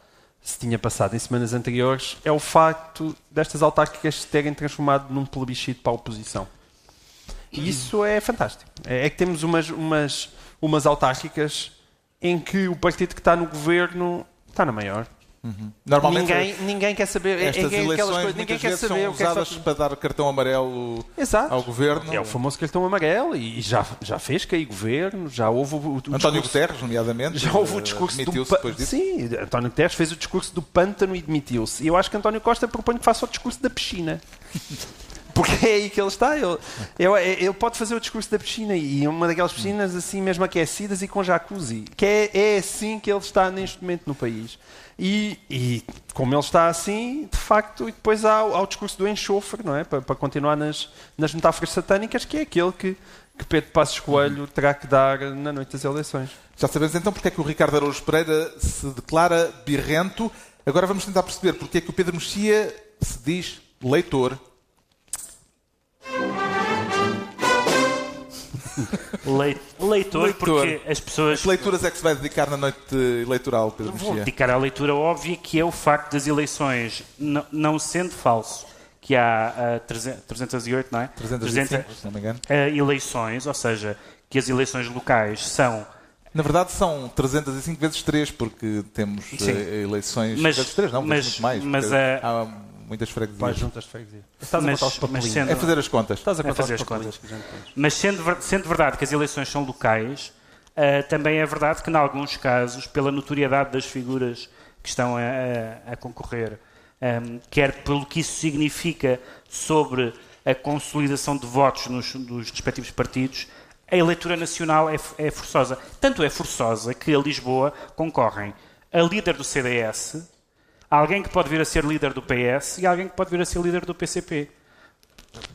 se tinha passado em semanas anteriores, é o facto destas autárquicas se terem transformado num plebiscito para a oposição. E isso é fantástico. É que temos umas autárquicas em que o partido que está no governo está na maior. Normalmente ninguém quer saber. Estas eleições ninguém quer saber são usadas para dar cartão amarelo ao governo. É o famoso cartão amarelo e já fez cair governo, já houve o António Guterres, nomeadamente, já houve o discurso depois disso. Sim, António Guterres fez o discurso do pântano e demitiu-se. E eu acho que António Costa propõe que faça o discurso da piscina. Porque é aí que ele está. Ele pode fazer o discurso da piscina e uma daquelas piscinas assim mesmo aquecidas e com jacuzzi. Que é assim que ele está neste momento no país. E como ele está assim, de facto, e depois há o discurso do enxofre, não é? Para continuar nas metáforas satânicas, que é aquele que Pedro Passos Coelho terá que dar na noite das eleições. Já sabemos então porque é que o Ricardo Araújo Pereira se declara birrento. Agora vamos tentar perceber porque é que o Pedro Mexia se diz leitor. Leitor, porque as pessoas... Que leituras é que se vai dedicar na noite eleitoral, Pedro Mexia? Vou dedicar à leitura óbvia, que é o facto das eleições, não sendo falso, que há 308, não é? 305, se não me engano. Eleições, ou seja, que as eleições locais são... Na verdade são 305 vezes 3, porque temos eleições vezes 3, não, muito mais. Mas há muitas freguesias. Vais juntas freguesias. Estás a contar os papelinhos. É fazer as contas. Estás a contar fazer os as papelinhos. Mas sendo verdade que as eleições são locais, também é verdade que, em alguns casos, pela notoriedade das figuras que estão a concorrer, quer pelo que isso significa sobre a consolidação de votos dos respectivos partidos, a eleitura nacional é forçosa. Tanto é forçosa que a Lisboa concorrem a líder do CDS, alguém que pode vir a ser líder do PS e alguém que pode vir a ser líder do PCP.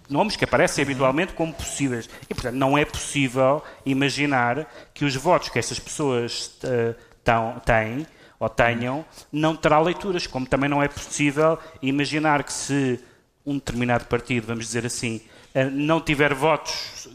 Nomes que aparecem habitualmente como possíveis. E, portanto, não é possível imaginar que os votos que essas pessoas têm ou tenham não terá leituras, como também não é possível imaginar que se um determinado partido, vamos dizer assim, não tiver votos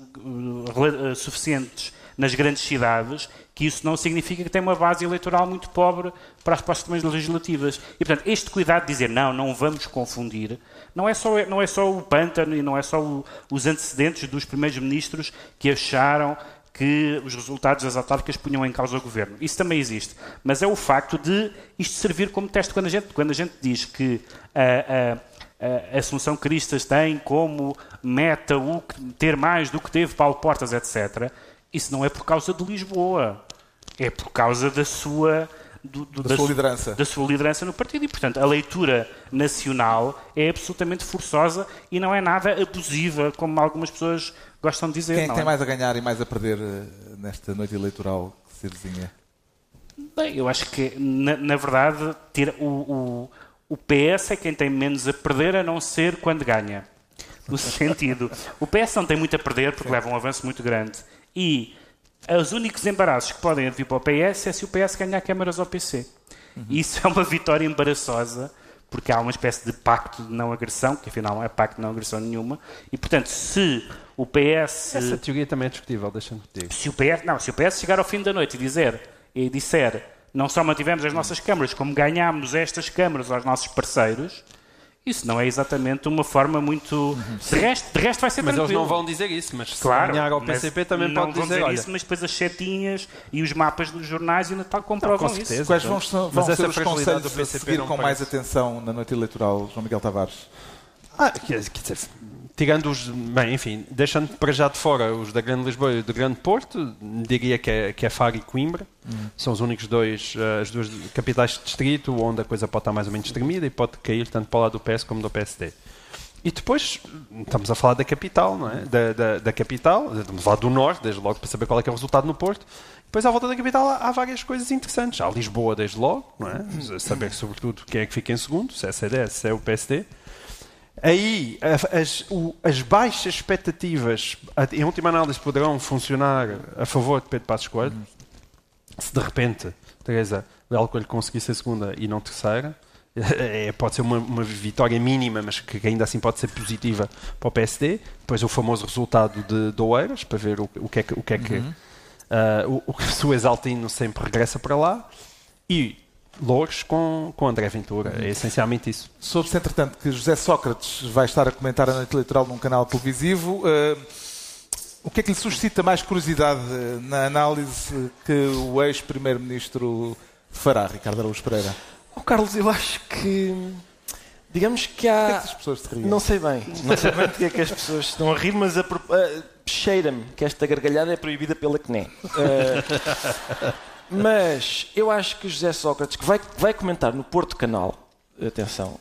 suficientes nas grandes cidades, que isso não significa que tem uma base eleitoral muito pobre para as próximas legislativas. E, portanto, este cuidado de dizer não vamos confundir, não é só o pântano e não é só os antecedentes dos primeiros ministros que acharam que os resultados das autárquicas punham em causa o governo. Isso também existe. Mas é o facto de isto servir como teste. Quando a gente diz que a Assunção Cristas tem como meta ter mais do que teve Paulo Portas, etc., isso não é por causa de Lisboa. É por causa da sua liderança no partido. E, portanto, a leitura nacional é absolutamente forçosa e não é nada abusiva, como algumas pessoas gostam de dizer. Quem é que tem mais a ganhar e mais a perder nesta noite eleitoral que se vizinha? Bem, eu acho que, na verdade, o PS é quem tem menos a perder, a não ser quando ganha. No sentido, o PS não tem muito a perder porque leva um avanço muito grande. E os únicos embaraços que podem vir para o PS é se o PS ganhar câmaras ao PC. E isso é uma vitória embaraçosa, porque há uma espécie de pacto de não agressão, que afinal não é pacto de não agressão nenhuma, e portanto, se o PS... Essa teoria também é discutível, deixa-me dizer. Se o PS chegar ao fim da noite e disser não só mantivemos as nossas câmaras, como ganhámos estas câmaras aos nossos parceiros, isso não é exatamente uma forma muito... De resto vai ser tranquilo. Mas eles não vão dizer isso, mas se ganhar ao PCP também pode dizer, olha... Isso, mas depois as setinhas e os mapas dos jornais e o Natal comprovam isso. Quais vão ser os conselhos a seguir com mais atenção na noite eleitoral, João Miguel Tavares? Quer dizer, tirando os... Bem, enfim, deixando para já de fora os da Grande Lisboa e do Grande Porto, diria que é Faro e Coimbra. São os únicos as duas capitais de distrito onde a coisa pode estar mais ou menos tremida e pode cair tanto para o lado do PS como do PSD. E depois, estamos a falar da capital, não é? Da capital, estamos a falar do Norte, desde logo para saber qual é que é o resultado no Porto. Depois, à volta da capital, há várias coisas interessantes. Há Lisboa, desde logo, não é? Saber, sobretudo, quem é que fica em segundo, se é a CDS, se é o PSD. Aí, as baixas expectativas, em última análise, poderão funcionar a favor de Pedro Passos Coelho. Se de repente, Teresa Leal Coelho conseguir ser segunda e não terceira, pode ser uma vitória mínima, mas que ainda assim pode ser positiva para o PSD. Depois o famoso resultado de Oeiras, para ver o que é que o Exaltino sempre regressa para lá. E Loures com André Ventura. É essencialmente isso. Soube-se, entretanto, que José Sócrates vai estar a comentar a noite eleitoral num canal televisivo. O que é que lhe suscita mais curiosidade na análise que o ex-primeiro-ministro fará, Ricardo Araújo Pereira? Carlos, eu acho que... Digamos que há... Por que é que as pessoas se riem? Não sei bem porque é que as pessoas estão a rir, mas cheira-me que esta gargalhada é proibida pela CNE. Mas eu acho que José Sócrates, que vai comentar no Porto Canal, atenção,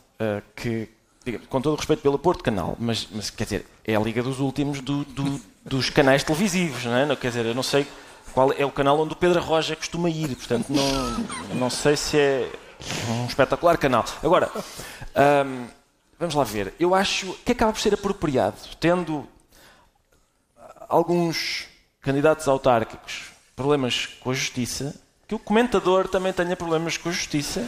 que, com todo o respeito pelo Porto Canal, mas quer dizer, é a liga dos últimos dos canais televisivos, não é? Quer dizer, eu não sei qual é o canal onde o Pedro Roja costuma ir, portanto não sei se é um espetacular canal. Agora, vamos lá ver, eu acho que acaba por ser apropriado, tendo alguns candidatos autárquicos problemas com a justiça, que o comentador também tenha problemas com a justiça.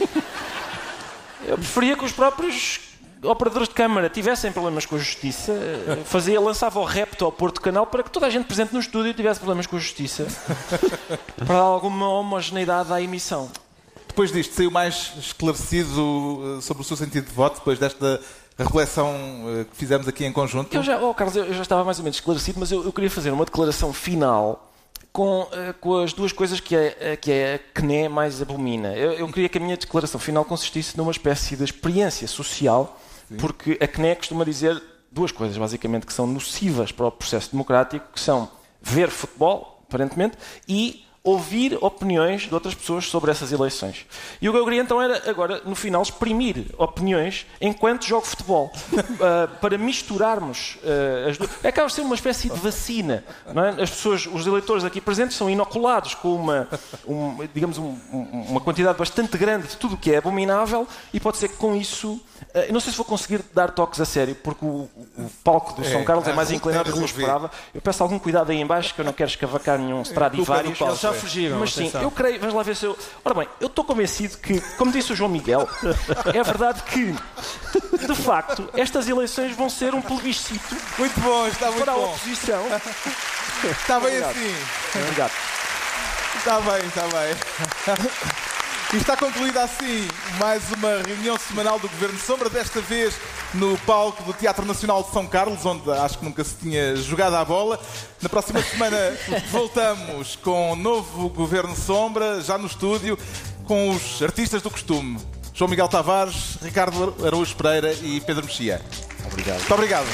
Eu preferia que os próprios operadores de câmara tivessem problemas com a justiça, lançava o repto ao Porto Canal para que toda a gente presente no estúdio tivesse problemas com a justiça, para dar alguma homogeneidade à emissão. Depois disto, saiu mais esclarecido sobre o seu sentido de voto, depois desta reflexão que fizemos aqui em conjunto? Carlos, eu já estava mais ou menos esclarecido, mas eu queria fazer uma declaração final com as duas coisas que a CNE mais abomina. Eu queria que a minha declaração final consistisse numa espécie de experiência social, sim, porque a CNE costuma dizer duas coisas, basicamente, que são nocivas para o processo democrático, que são ver futebol, aparentemente, e ouvir opiniões de outras pessoas sobre essas eleições. E o que eu queria então era, agora, no final, exprimir opiniões enquanto jogo futebol, para misturarmos as duas. Acaba de ser uma espécie de vacina, não é? As pessoas, os eleitores aqui presentes são inoculados com uma quantidade bastante grande de tudo o que é abominável e pode ser que com isso... Eu não sei se vou conseguir dar toques a sério, porque o palco do São Carlos é mais inclinado do que eu esperava. Eu peço algum cuidado aí em baixo, que eu não quero escavacar nenhum Stradivarius. Eles já fugiram. Mas sim, eu creio, vamos lá ver se eu... Ora bem, eu estou convencido que, como disse o João Miguel, é verdade que, de facto, estas eleições vão ser um plebiscito. Muito bom, está muito para bom. A oposição. Está bem assim. Obrigado. Está bem. E está concluída assim mais uma reunião semanal do Governo Sombra, desta vez no palco do Teatro Nacional de São Carlos, onde acho que nunca se tinha jogado à bola. Na próxima semana voltamos com um novo Governo Sombra, já no estúdio, com os artistas do costume. João Miguel Tavares, Ricardo Araújo Pereira e Pedro Mexia. Obrigado. Muito obrigado.